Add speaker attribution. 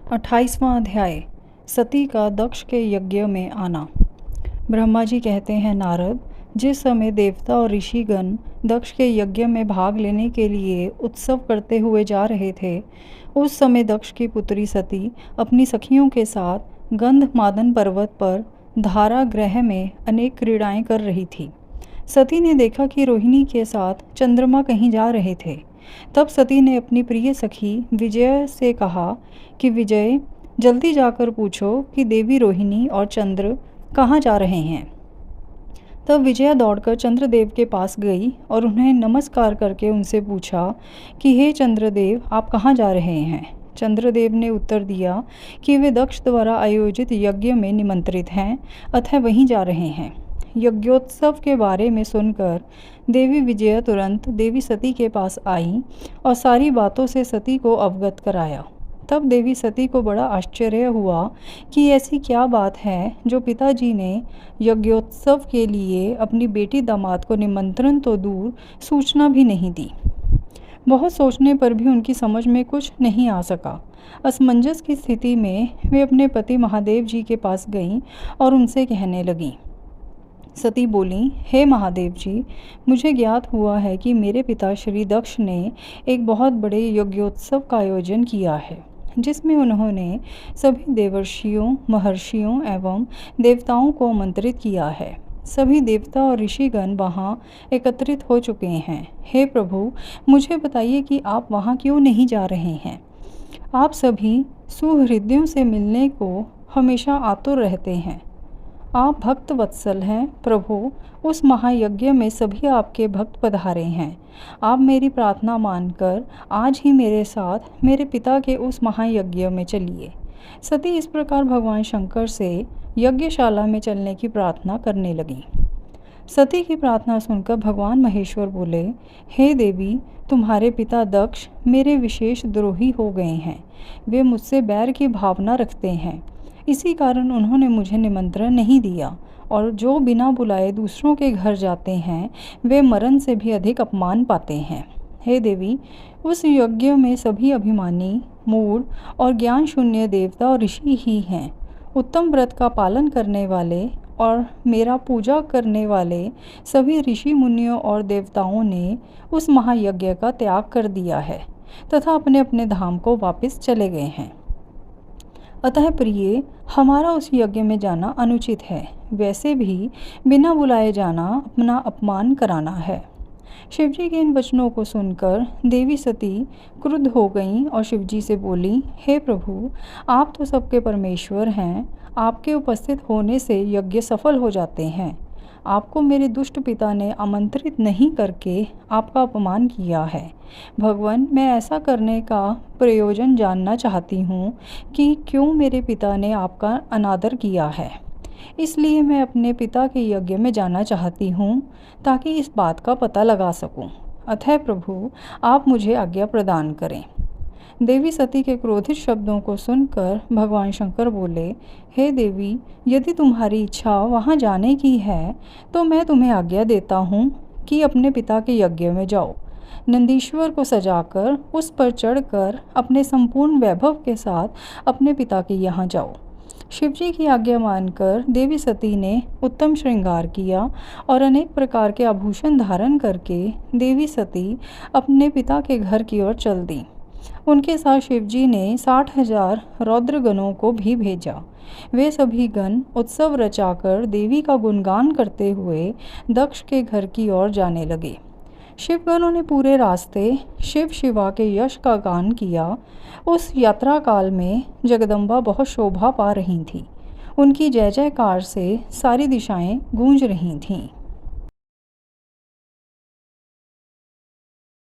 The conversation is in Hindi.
Speaker 1: 28वां अध्याय सती का दक्ष के यज्ञ में आना। ब्रह्मा जी कहते हैं, नारद, जिस समय देवता और ऋषिगण दक्ष के यज्ञ में भाग लेने के लिए उत्सव करते हुए जा रहे थे, उस समय दक्ष की पुत्री सती अपनी सखियों के साथ गंधमादन पर्वत पर धारा गृह में अनेक क्रीड़ाएं कर रही थी। सती ने देखा कि रोहिणी के साथ चंद्रमा कहीं जा रहे थे। तब सती ने अपनी प्रिय सखी विजय से कहा कि विजय, जल्दी जाकर पूछो कि देवी रोहिणी और चंद्र कहाँ जा रहे हैं। तब विजया दौड़कर चंद्रदेव के पास गई और उन्हें नमस्कार करके उनसे पूछा कि हे चंद्रदेव, आप कहाँ जा रहे हैं। चंद्रदेव ने उत्तर दिया कि वे दक्ष द्वारा आयोजित यज्ञ में निमंत्रित हैं, अतः वहीं जा रहे हैं। यज्ञोत्सव के बारे में सुनकर देवी विजया तुरंत देवी सती के पास आई और सारी बातों से सती को अवगत कराया। तब देवी सती को बड़ा आश्चर्य हुआ कि ऐसी क्या बात है जो पिताजी ने यज्ञोत्सव के लिए अपनी बेटी दामाद को निमंत्रण तो दूर सूचना भी नहीं दी। बहुत सोचने पर भी उनकी समझ में कुछ नहीं आ सका। असमंजस की स्थिति में वे अपने पति महादेव जी के पास गईं और उनसे कहने लगीं। सती बोली, हे महादेव जी, मुझे ज्ञात हुआ है कि मेरे पिता श्री दक्ष ने एक बहुत बड़े यज्ञोत्सव का आयोजन किया है, जिसमें उन्होंने सभी देवर्षियों, महर्षियों एवं देवताओं को आमंत्रित किया है। सभी देवता और ऋषिगण वहाँ एकत्रित हो चुके हैं। हे प्रभु, मुझे बताइए कि आप वहाँ क्यों नहीं जा रहे हैं। आप सभी सुहृदयों से मिलने को हमेशा आतुर रहते हैं। आप भक्त वत्सल हैं प्रभु। उस महायज्ञ में सभी आपके भक्त पधारे हैं। आप मेरी प्रार्थना मानकर आज ही मेरे साथ मेरे पिता के उस महायज्ञ में चलिए। सती इस प्रकार भगवान शंकर से यज्ञशाला में चलने की प्रार्थना करने लगी। सती की प्रार्थना सुनकर भगवान महेश्वर बोले, हे देवी, तुम्हारे पिता दक्ष मेरे विशेष द्रोही हो गए हैं। वे मुझसे बैर की भावना रखते हैं। इसी कारण उन्होंने मुझे निमंत्रण नहीं दिया, और जो बिना बुलाए दूसरों के घर जाते हैं वे मरण से भी अधिक अपमान पाते हैं। हे देवी, उस यज्ञ में सभी अभिमानी, मूढ़ और ज्ञान शून्य देवता और ऋषि ही हैं। उत्तम व्रत का पालन करने वाले और मेरा पूजा करने वाले सभी ऋषि मुनियों और देवताओं ने उस महायज्ञ का त्याग कर दिया है तथा अपने अपने धाम को वापस चले गए हैं। अतः प्रिय, हमारा उस यज्ञ में जाना अनुचित है। वैसे भी बिना बुलाए जाना अपना अपमान कराना है। शिवजी के इन वचनों को सुनकर देवी सती क्रुद्ध हो गईं और शिवजी से बोली, हे प्रभु, आप तो सबके परमेश्वर हैं। आपके उपस्थित होने से यज्ञ सफल हो जाते हैं। आपको मेरे दुष्ट पिता ने आमंत्रित नहीं करके आपका अपमान किया है। भगवान, मैं ऐसा करने का प्रयोजन जानना चाहती हूँ कि क्यों मेरे पिता ने आपका अनादर किया है। इसलिए मैं अपने पिता के यज्ञ में जाना चाहती हूँ ताकि इस बात का पता लगा सकूँ। अतः प्रभु, आप मुझे आज्ञा प्रदान करें। देवी सती के क्रोधित शब्दों को सुनकर भगवान शंकर बोले, हे देवी, यदि तुम्हारी इच्छा वहाँ जाने की है तो मैं तुम्हें आज्ञा देता हूँ कि अपने पिता के यज्ञ में जाओ। नंदीश्वर को सजाकर उस पर चढ़कर अपने संपूर्ण वैभव के साथ अपने पिता के यहाँ जाओ। शिवजी की आज्ञा मानकर देवी सती ने उत्तम श्रृंगार किया और अनेक प्रकार के आभूषण धारण करके देवी सती अपने पिता के घर की ओर चल दी। उनके साथ शिवजी ने 60,000 रौद्रगणों को भी भेजा। वे सभी गण उत्सव रचाकर देवी का गुणगान करते हुए दक्ष के घर की ओर जाने लगे। शिवगणों ने पूरे रास्ते शिव शिवा के यश का गान किया। उस यात्रा काल में जगदम्बा बहुत शोभा पा रही थी। उनकी जय जयकार से सारी दिशाएं गूंज रही थीं।